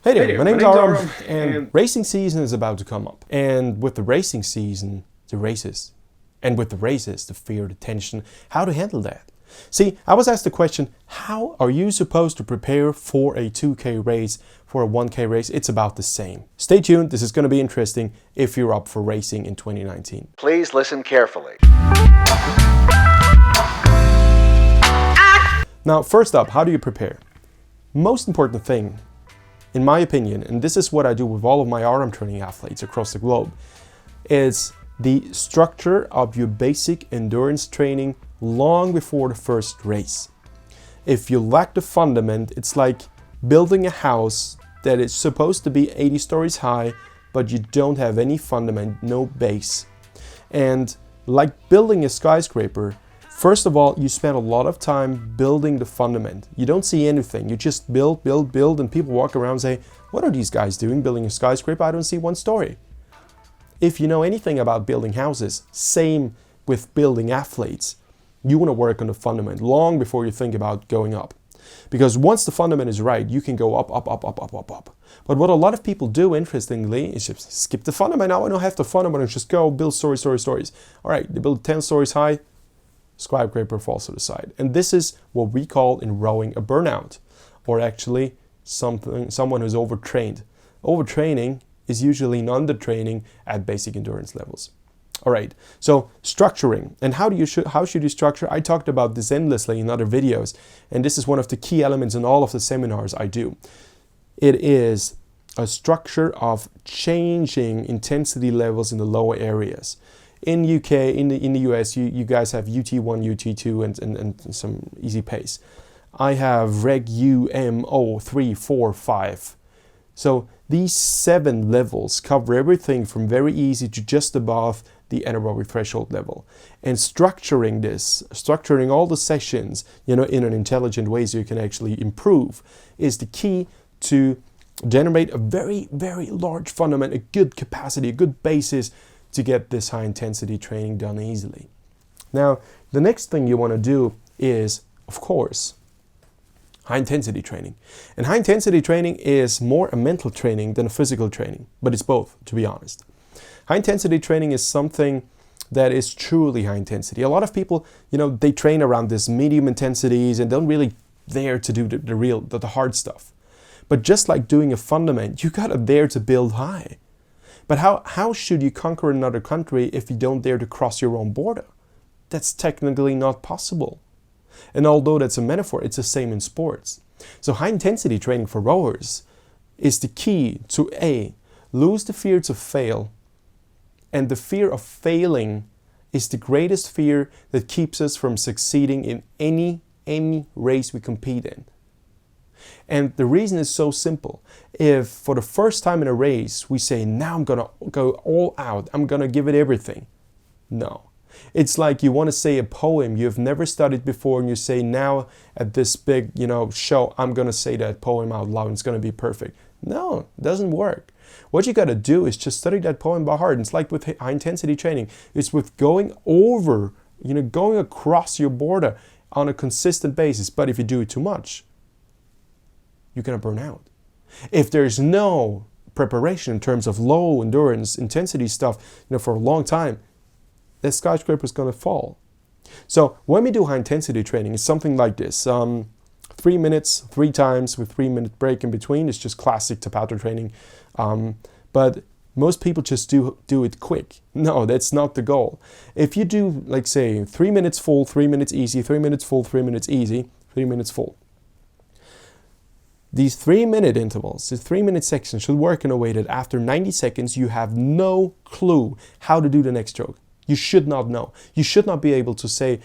Hey there, my name's Aram, and racing season is about to come up. And with the racing season, the races. And with the races, the fear, the tension, how to handle that. See, I was asked the question, how are you supposed to prepare for a 2K race, for a 1K race? It's about the same. Stay tuned, this is going to be interesting if you're up for racing in 2019. Please listen carefully. Now, first up, how do you prepare? Most important thing, in my opinion, and this is what I do with all of my RM training athletes across the globe, is the structure of your basic endurance training long before the first race. If you lack the fundament, it's like building a house that is supposed to be 80 stories high, but you don't have any fundament, no base. And like building a skyscraper, first of all, you spend a lot of time building the fundament. You don't see anything. You just build, and people walk around and say, what are these guys doing building a skyscraper? I don't see one story. If you know anything about building houses, same with building athletes. You want to work on the fundament long before you think about going up. Because once the fundament is right, you can go up. But what a lot of people do, interestingly, is just skip the fundament. Now I don't have the fundament and just go build stories. All right, they build 10 stories high, skyscraper falls to the side. And this is what we call in rowing a burnout, or actually someone who's overtrained. Overtraining is usually an undertraining at basic endurance levels. All right, so structuring. And how should you structure? I talked about this endlessly in other videos, and this is one of the key elements in all of the seminars I do. It is a structure of changing intensity levels in the lower areas. In UK, in the US, you guys have UT1, UT2, and some easy pace. I have Reg U, M, O, 3, 4, 5. So these 7 levels cover everything from very easy to just above the anaerobic threshold level. And structuring all the sessions, in an intelligent way so you can actually improve, is the key to generate a very, very large fundament, a good capacity, a good basis to get this high intensity training done easily. Now, the next thing you want to do is, of course, high intensity training. And high intensity training is more a mental training than a physical training, but it's both, to be honest. High intensity training is something that is truly high intensity. A lot of people, they train around this medium intensities and don't really dare to do the hard stuff. But just like doing a fundament, you gotta dare to build high. But how should you conquer another country if you don't dare to cross your own border? That's technically not possible. And although that's a metaphor, it's the same in sports. So high intensity training for rowers is the key to A, lose the fear to fail. And the fear of failing is the greatest fear that keeps us from succeeding in any race we compete in. And the reason is so simple. If for the first time in a race we say, now I'm gonna go all out, I'm gonna give it everything. No. It's like you want to say a poem you've never studied before and you say, now at this big, show, I'm gonna say that poem out loud and it's gonna be perfect. No, it doesn't work. What you gotta do is just study that poem by heart. It's like with high intensity training. It's with going over, going across your border on a consistent basis. But if you do it too much, you're gonna burn out. If there's no preparation in terms of low endurance, intensity stuff, for a long time, the skyscraper is gonna fall. So when we do high intensity training, it's something like this. 3 minutes, 3 times with 3-minute break in between. It's just classic Tabata training. But most people just do it quick. No, that's not the goal. If you do, like say, 3 minutes full, 3 minutes easy, 3 minutes full, 3 minutes easy, 3 minutes full. These 3-minute intervals, the 3-minute section should work in a way that after 90 seconds, you have no clue how to do the next stroke. You should not know. You should not be able to say,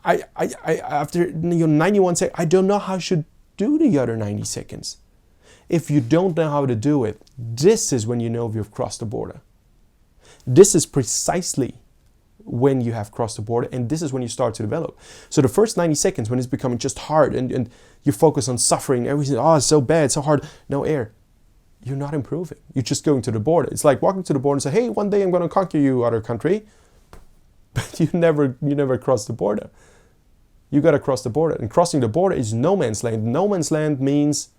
I after 91 seconds, I don't know how I should do the other 90 seconds. If you don't know how to do it, this is when you know you've crossed the border. This is precisely when you have crossed the border, and this is when you start to develop. So the first 90 seconds, when it's becoming just hard and you focus on suffering, everything, it's so bad, so hard, no air, you're not improving. You're just going to the border. It's like walking to the border and say, hey, one day I'm going to conquer you, other country. But you never cross the border. You got to cross the border. And crossing the border is no man's land. No man's land means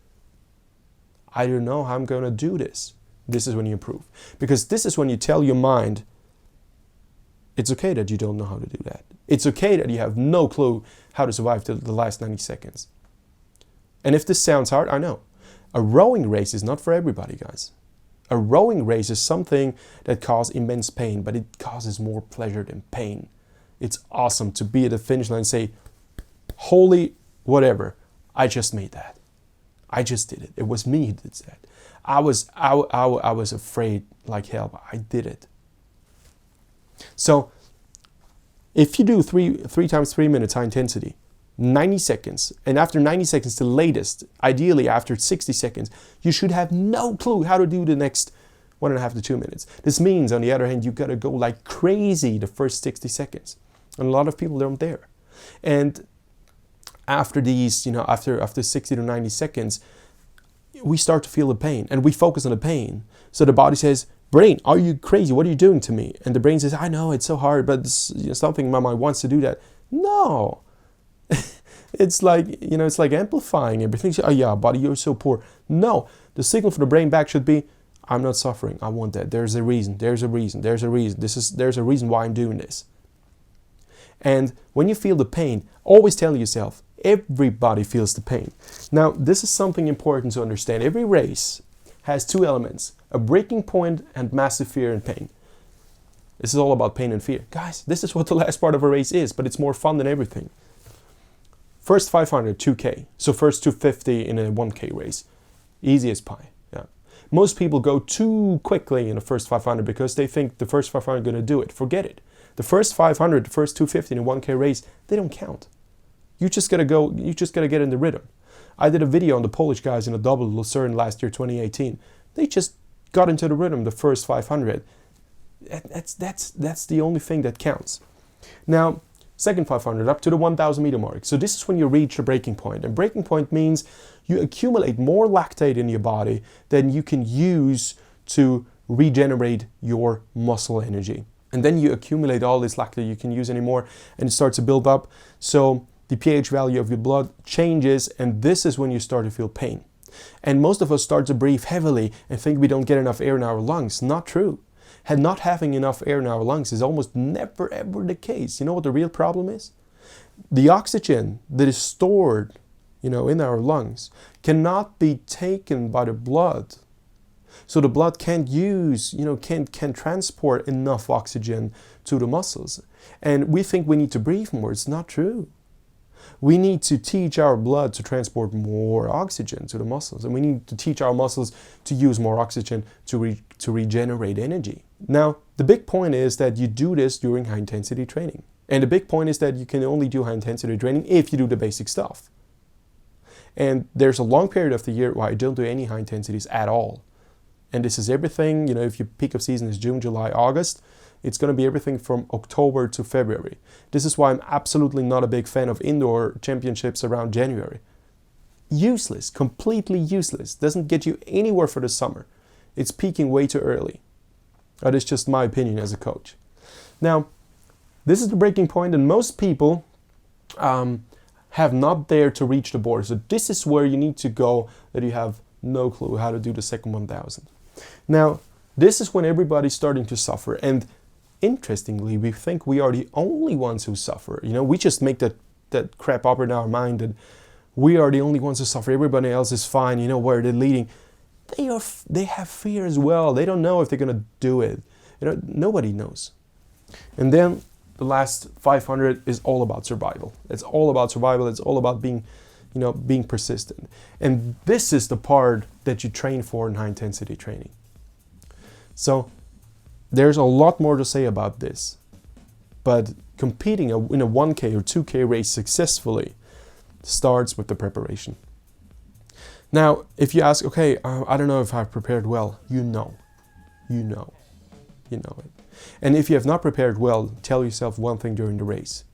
I don't know how I'm going to do this. This is when you improve. Because this is when you tell your mind, it's okay that you don't know how to do that. It's okay that you have no clue how to survive the last 90 seconds. And if this sounds hard, I know. A rowing race is not for everybody, guys. A rowing race is something that causes immense pain, but it causes more pleasure than pain. It's awesome to be at the finish line and say, holy whatever, I just made that. I just did it. It was me who did that. I was afraid like hell, but I did it. So if you do three times 3 minutes high intensity, 90 seconds, and after 90 seconds, the latest, ideally after 60 seconds, you should have no clue how to do the next 1.5 to 2 minutes. This means, on the other hand, you gotta go like crazy the first 60 seconds. And a lot of people aren't there. And after these, after 60 to 90 seconds, we start to feel the pain and we focus on the pain. So the body says, brain, are you crazy? What are you doing to me? And the brain says, I know it's so hard, but something in my mind wants to do that. No. It's like, it's like amplifying everything. Oh yeah, body, you're so poor. No, the signal for the brain back should be, I'm not suffering. I want that. There's a reason. There's a reason. There's a reason. There's a reason why I'm doing this. And when you feel the pain, always tell yourself, everybody feels the pain. Now, this is something important to understand. Every race has two elements, a breaking point and massive fear and pain. This is all about pain and fear. Guys, this is what the last part of a race is, but it's more fun than everything. First 500, 2K. So first 250 in a 1K race. Easy as pie. Yeah. Most people go too quickly in the first 500 because they think the first 500 are going to do it. Forget it. The first 500, the first 250 in a 1K race, they don't count. You just gotta go, you just gotta get in the rhythm. I did a video on the Polish guys in a double Lucerne last year, 2018. They just got into the rhythm the first 500. That's the only thing that counts. Now, second 500 up to the 1,000 meter mark. So this is when you reach the breaking point. And breaking point means you accumulate more lactate in your body than you can use to regenerate your muscle energy. And then you accumulate all this lactate you can use anymore, and it starts to build up. So the pH value of your blood changes, and this is when you start to feel pain. And most of us start to breathe heavily and think we don't get enough air in our lungs. Not true. And not having enough air in our lungs is almost never ever the case. You know what the real problem is? The oxygen that is stored, in our lungs cannot be taken by the blood. So the blood can't use, can transport enough oxygen to the muscles. And we think we need to breathe more. It's not true. We need to teach our blood to transport more oxygen to the muscles. And we need to teach our muscles to use more oxygen to regenerate energy. Now, the big point is that you do this during high intensity training. And the big point is that you can only do high intensity training if you do the basic stuff. And there's a long period of the year where I don't do any high intensities at all. And this is everything, if your peak of season is June, July, August, it's going to be everything from October to February. This is why I'm absolutely not a big fan of indoor championships around January. Useless, completely useless. Doesn't get you anywhere for the summer. It's peaking way too early. That is just my opinion as a coach. Now, this is the breaking point, and most people have not dared to reach the border. So this is where you need to go, that you have no clue how to do the second 1,000. Now, this is when everybody's starting to suffer. And interestingly, we think we are the only ones who suffer. We just make that crap up in our mind that we are the only ones who suffer. Everybody else is fine. Where they're leading. They have fear as well. They don't know if they're going to do it. Nobody knows. And then the last 500 is all about survival. It's all about survival. It's all about being persistent. And this is the part that you train for in high intensity training. So there's a lot more to say about this, but competing in a 1K or 2K race successfully starts with the preparation. Now, if you ask, okay, I don't know if I've prepared well, you know it. And if you have not prepared well, tell yourself one thing during the race.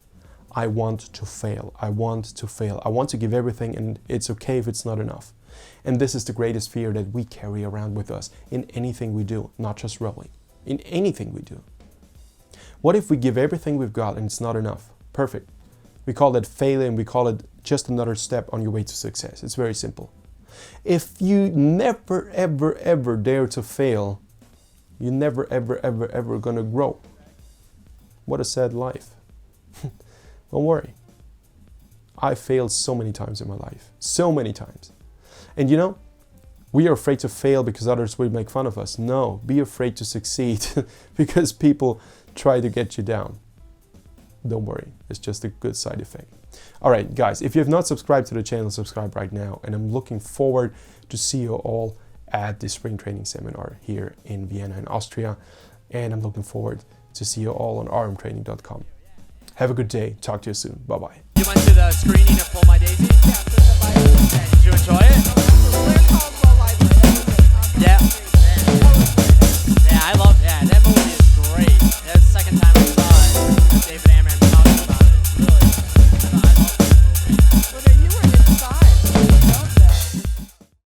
I want to fail. I want to fail. I want to give everything, and it's okay if it's not enough. And this is the greatest fear that we carry around with us in anything we do, not just rowing, in anything we do. What if we give everything we've got and it's not enough? Perfect. We call that failure, and we call it just another step on your way to success. It's very simple. If you never, ever, ever dare to fail, you're never, ever, ever, ever gonna grow. What a sad life. Don't worry. I failed so many times in my life. So many times. And you know, we are afraid to fail because others will make fun of us. No, be afraid to succeed because people try to get you down. Don't worry, it's just a good side effect. All right, guys, if you have not subscribed to the channel, subscribe right now. And I'm looking forward to see you all at the spring training seminar here in Vienna in Austria. And I'm looking forward to see you all on rmtraining.com. Have a good day. Talk to you soon. Bye-bye. You went to the screening of Pull My Daisy? Did you enjoy it?